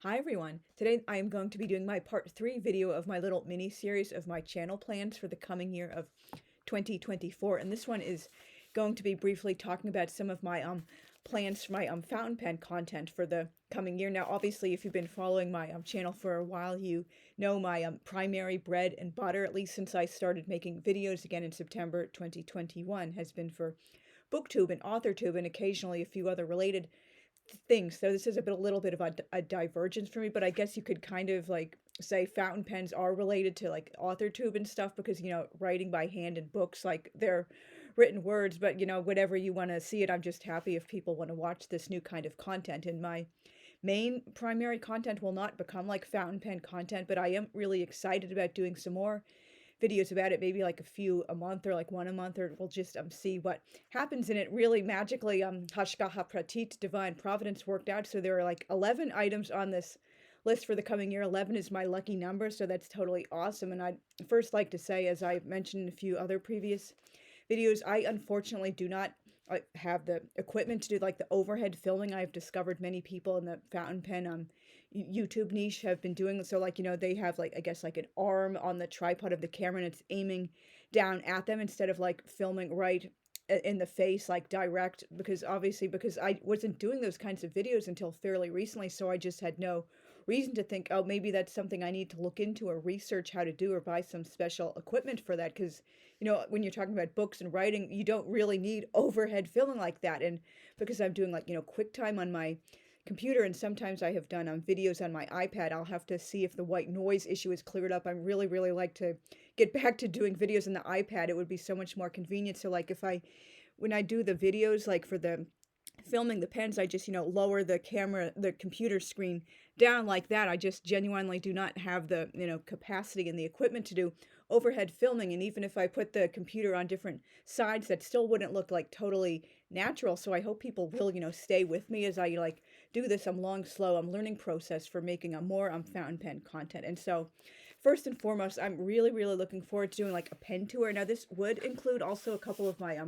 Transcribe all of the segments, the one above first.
Hi everyone. Today I am going to be doing my part 3 video of my little mini series of my channel plans for the coming year of 2024, and this one is going to be briefly talking about some of my plans for my fountain pen content for the coming year. Now obviously if you've been following my channel for a while, you know my primary bread and butter, at least since I started making videos again in September 2021, has been for booktube and authortube and occasionally a few other related things. So this is a little bit of a divergence for me, but I guess you could kind of like say fountain pens are related to like authortube and stuff because, writing by hand in books, like they're written words, but whatever you want to see it, I'm just happy if people want to watch this new kind of content. And my main primary content will not become like fountain pen content, but I am really excited about doing some more videos about it, maybe like a few a month or like one a month, or we'll just see what happens. And it really magically hashgacha pratit, divine providence, worked out. So there are like 11 items on this list for the coming year. 11 is my lucky number, so that's totally awesome. And I'd first like to say, as I mentioned in a few other previous videos, I unfortunately do not have the equipment to do like the overhead filming. I've discovered many people in the fountain pen YouTube niche have been doing. So like, they have like, I guess like an arm on the tripod of the camera and it's aiming down at them instead of like filming right in the face, like direct, because I wasn't doing those kinds of videos until fairly recently. So I just had no reason to think, oh, maybe that's something I need to look into or research how to do or buy some special equipment for that. Because, when you're talking about books and writing, you don't really need overhead filming like that. And because I'm doing like, QuickTime on my computer, and sometimes I have done videos on my iPad, I'll have to see if the white noise issue is cleared up. I'm really like to get back to doing videos on the iPad. It would be so much more convenient. So like when I do the videos, like for the filming the pens, I just, lower the computer screen down like that. I just genuinely do not have the, capacity and the equipment to do overhead filming. And even if I put the computer on different sides, that still wouldn't look like totally natural. So I hope people will, stay with me as I like do this slow learning process for making a more fountain pen content. And so first and foremost, I'm really looking forward to doing like a pen tour. Now this would include also a couple of my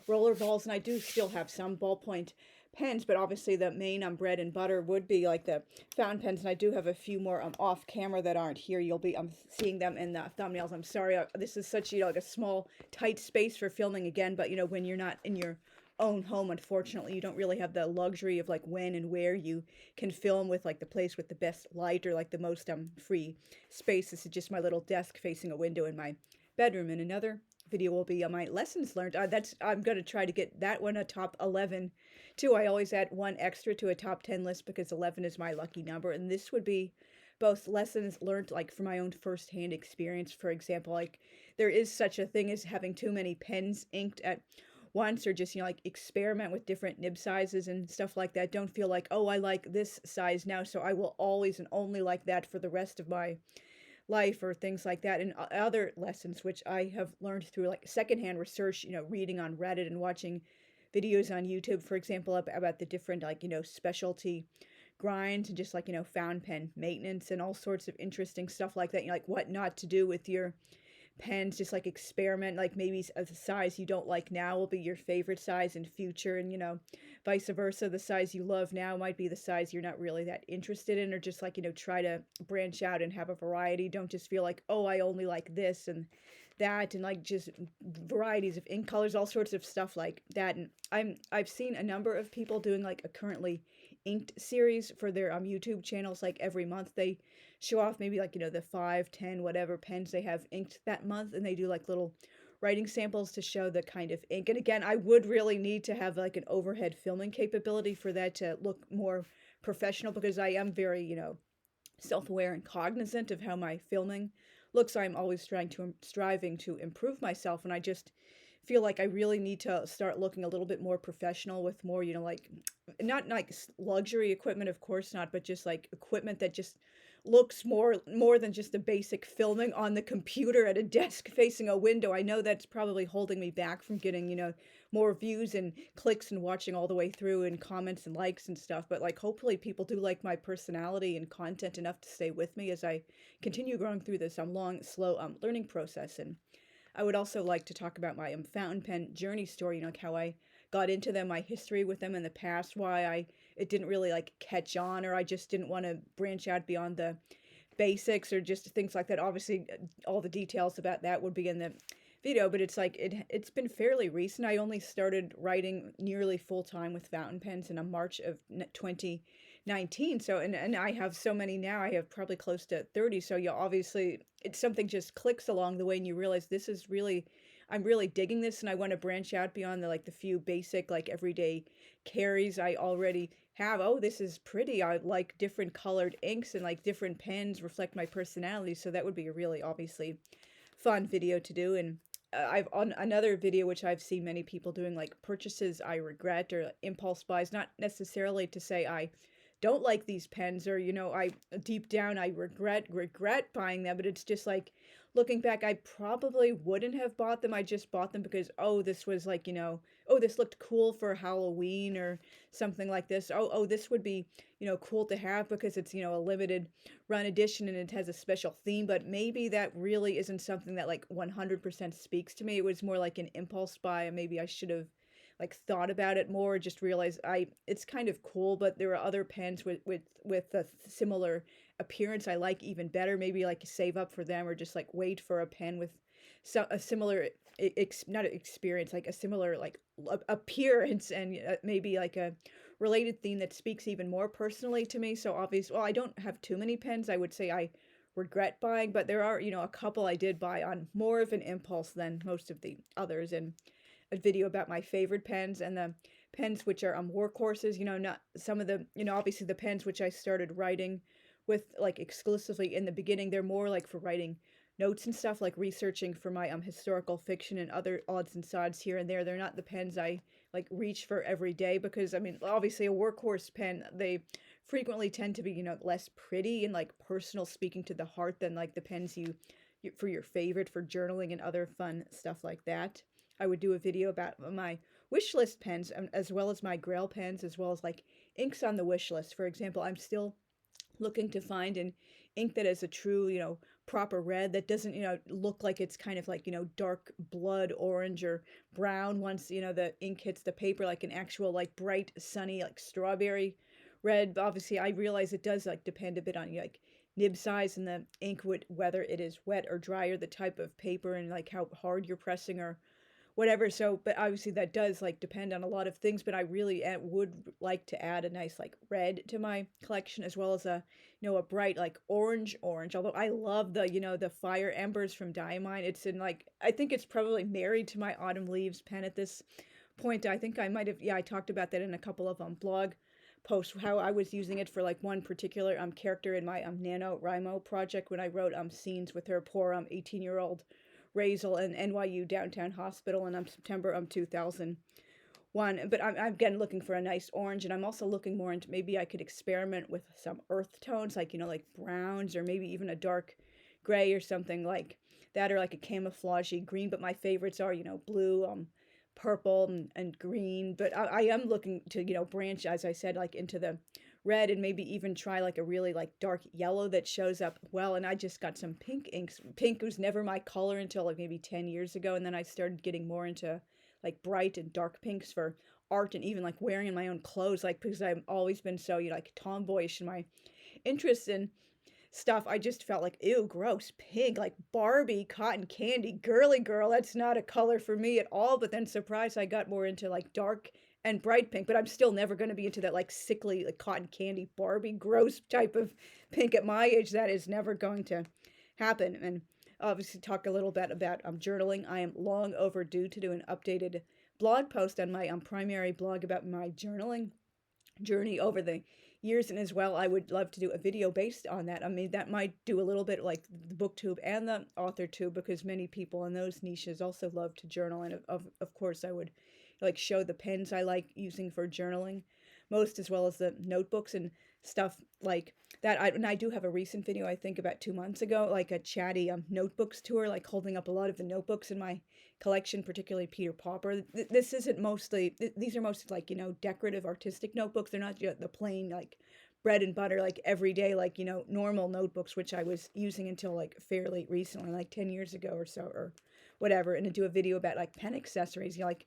roller balls, and I do still have some ballpoint pens, but obviously the main bread and butter would be like the fountain pens, and I do have a few more off camera that aren't here. You'll be seeing them in the thumbnails. I'm sorry, this is such like a small tight space for filming again, but when you're not in your own home, unfortunately you don't really have the luxury of like when and where you can film with like the place with the best light or like the most free space. This is just my little desk facing a window in my bedroom. And another video will be on my lessons learned. I'm going to try to get that one a top 11 too. I always add one extra to a top 10 list because 11 is my lucky number, and this would be both lessons learned like from my own firsthand experience. For example, like there is such a thing as having too many pens inked at once, or just like experiment with different nib sizes and stuff like that. Don't feel like, oh, I like this size now, so I will always and only like that for the rest of my life, or things like that. And other lessons which I have learned through like secondhand research, reading on Reddit and watching videos on YouTube, for example, about the different like, specialty grinds and just like, fountain pen maintenance and all sorts of interesting stuff like that. Like what not to do with your pens, just like experiment, like maybe a size you don't like now will be your favorite size in future, and vice versa, the size you love now might be the size you're not really that interested in, or just like try to branch out and have a variety. Don't just feel like, oh, I only like this and that, and like just varieties of ink colors, all sorts of stuff like that. And I've seen a number of people doing like a currently inked series for their YouTube channels. Like every month they show off maybe like the 5, 10, whatever pens they have inked that month, and they do like little writing samples to show the kind of ink. And again, I would really need to have like an overhead filming capability for that to look more professional, because I am very self-aware and cognizant of how my filming looks. I'm always striving to improve myself, and I just feel like I really need to start looking a little bit more professional with more, like not like luxury equipment, of course not, but just like equipment that just looks more than just the basic filming on the computer at a desk facing a window. I know that's probably holding me back from getting, more views and clicks and watching all the way through and comments and likes and stuff, but like hopefully people do like my personality and content enough to stay with me as I continue growing through this long, slow learning process. And I would also like to talk about my fountain pen journey story, like how I got into them, my history with them in the past, why I it didn't really like catch on, or I just didn't want to branch out beyond the basics or just things like that. Obviously, all the details about that would be in the video, but it's like it's been fairly recent. I only started writing nearly full time with fountain pens in March of 2019. So and I have so many now. I have probably close to 30. So yeah, obviously it's something just clicks along the way, and you realize this is really, I'm really digging this, and I want to branch out beyond the like the few basic like everyday carries I already have. Oh, this is pretty. I like different colored inks, and like different pens reflect my personality. So that would be a really obviously fun video to do. And I've on another video which I've seen many people doing, like purchases I regret or impulse buys, not necessarily to say I don't like these pens, or I deep down I regret buying them, but it's just like looking back, I probably wouldn't have bought them. I just bought them because, oh, this was like, oh, this looked cool for Halloween or something like this. Oh, this would be, cool to have because it's, a limited run edition and it has a special theme. But maybe that really isn't something that like 100% speaks to me. It was more like an impulse buy, and maybe I should have like thought about it more, just realized it's kind of cool, but there are other pens with a similar appearance I like even better. Maybe like save up for them, or just like wait for a pen with a similar not experience, like a similar like appearance, and maybe like a related theme that speaks even more personally to me. So obviously, well, I don't have too many pens I would say I regret buying, but there are, a couple I did buy on more of an impulse than most of the others. And a video about my favorite pens, and the pens which are workhorses, not some of the, obviously the pens which I started writing with like exclusively in the beginning, they're more like for writing notes and stuff, like researching for my historical fiction and other odds and sods here and there. They're not the pens I like reach for every day, because I mean, obviously a workhorse pen, they frequently tend to be, less pretty and like personal, speaking to the heart, than like the pens you for your favorite for journaling and other fun stuff like that. I would do a video about my wish list pens, as well as my grail pens, as well as like inks on the wish list. For example, I'm still looking to find an ink that is a true, proper red, that doesn't, look like it's kind of like, dark blood orange or brown once, the ink hits the paper, like an actual like bright, sunny, like strawberry red. But obviously, I realize it does like depend a bit on like nib size and the ink, whether it is wet or dry, or the type of paper, and like how hard you're pressing or whatever. So, but obviously that does like depend on a lot of things, but I really would like to add a nice like red to my collection, as well as a, a bright like orange, although I love the, the fire embers from Diamine. It's in like, I think it's probably married to my autumn leaves pen at this point. I think I might have, I talked about that in a couple of blog posts, how I was using it for like one particular character in my NaNoWriMo project, when I wrote scenes with her poor 18-year-old Razel in NYU Downtown Hospital in September 2001. But I'm again looking for a nice orange, and I'm also looking more into, maybe I could experiment with some earth tones, like, like browns, or maybe even a dark gray or something like that, or like a camouflagey green. But my favorites are, blue, purple, and green. But I am looking to, branch, as I said, like into the red, and maybe even try like a really like dark yellow that shows up well. And I just got some pink inks. Pink was never my color until like maybe 10 years ago, and then I started getting more into like bright and dark pinks for art, and even like wearing in my own clothes, like because I've always been so, like tomboyish in my interests in stuff. I just felt like, ew, gross, pink, like Barbie, cotton candy, girly girl. That's not a color for me at all. But then, surprise, I got more into like dark and bright pink. But I'm still never going to be into that like sickly, like cotton candy, Barbie, gross type of pink at my age. That is never going to happen. And obviously, talk a little bit about journaling. I am long overdue to do an updated blog post on my primary blog about my journaling journey over the years, and as well I would love to do a video based on that. I mean, that might do a little bit like the booktube and the author tube, because many people in those niches also love to journal. And of course I would like show the pens I like using for journaling most, as well as the notebooks and stuff like that. And I do have a recent video, I think about 2 months ago, like a chatty notebooks tour, like holding up a lot of the notebooks in my collection, particularly Peter Popper. This isn't mostly, these are mostly like, decorative artistic notebooks. They're not the plain like bread and butter, like everyday, like, normal notebooks, which I was using until like fairly recently, like 10 years ago or so, or whatever. And to do a video about like pen accessories, like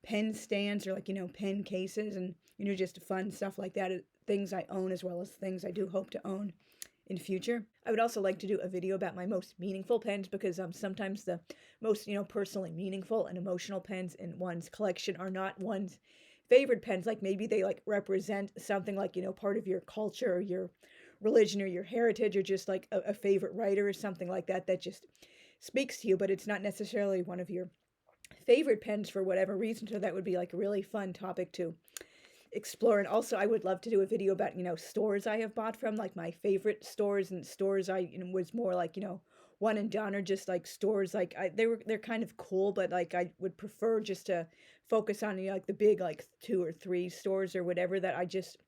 pen stands, or like, pen cases, and, just fun stuff like that. Things I own as well as things I do hope to own in future. I would also like to do a video about my most meaningful pens, because sometimes the most, personally meaningful and emotional pens in one's collection are not one's favorite pens. Like maybe they like represent something like, part of your culture or your religion or your heritage, or just like a favorite writer or something like that that just speaks to you, but it's not necessarily one of your favorite pens for whatever reason. So that would be like a really fun topic to explore. And also I would love to do a video about, stores I have bought from, like my favorite stores, and stores I, was more like, one and done, or just like stores like they're kind of cool, but like I would prefer just to focus on, like the big like 2 or 3 stores or whatever that I just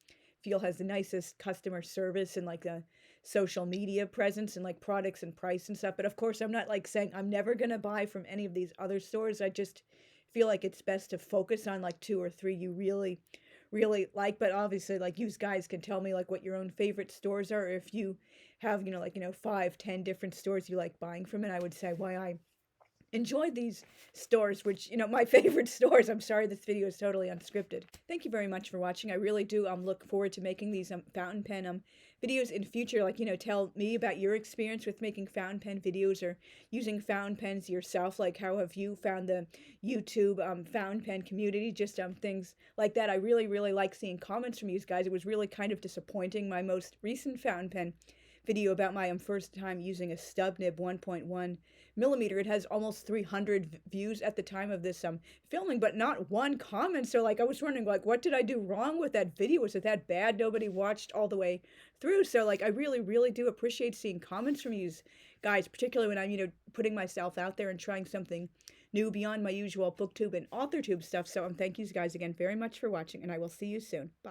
feel has the nicest customer service and like a social media presence and like products and price and stuff. But of course, I'm not like saying I'm never gonna buy from any of these other stores. I just feel like it's best to focus on like 2 or 3 you really like. But obviously, like, you guys can tell me like what your own favorite stores are, or if you have, like, 5, 10 different stores you like buying from, and I would say why I enjoyed these stores, which, my favorite stores. I'm sorry this video is totally unscripted. Thank you very much for watching. I really do look forward to making these fountain pen videos in future. Like, tell me about your experience with making fountain pen videos, or using fountain pens yourself. Like, how have you found the YouTube fountain pen community? Just things like that. I really like seeing comments from you guys. It was really kind of disappointing, my most recent fountain pen video about my first time using a stub nib 1.1 millimeter. It has almost 300 views at the time of this filming, but not one comment. So like I was wondering, like, what did I do wrong with that video? Was it that bad nobody watched all the way through? So like I really do appreciate seeing comments from you guys, particularly when I'm, putting myself out there and trying something new beyond my usual booktube and authortube stuff. So thank you guys again very much for watching, and I will see you soon. Bye.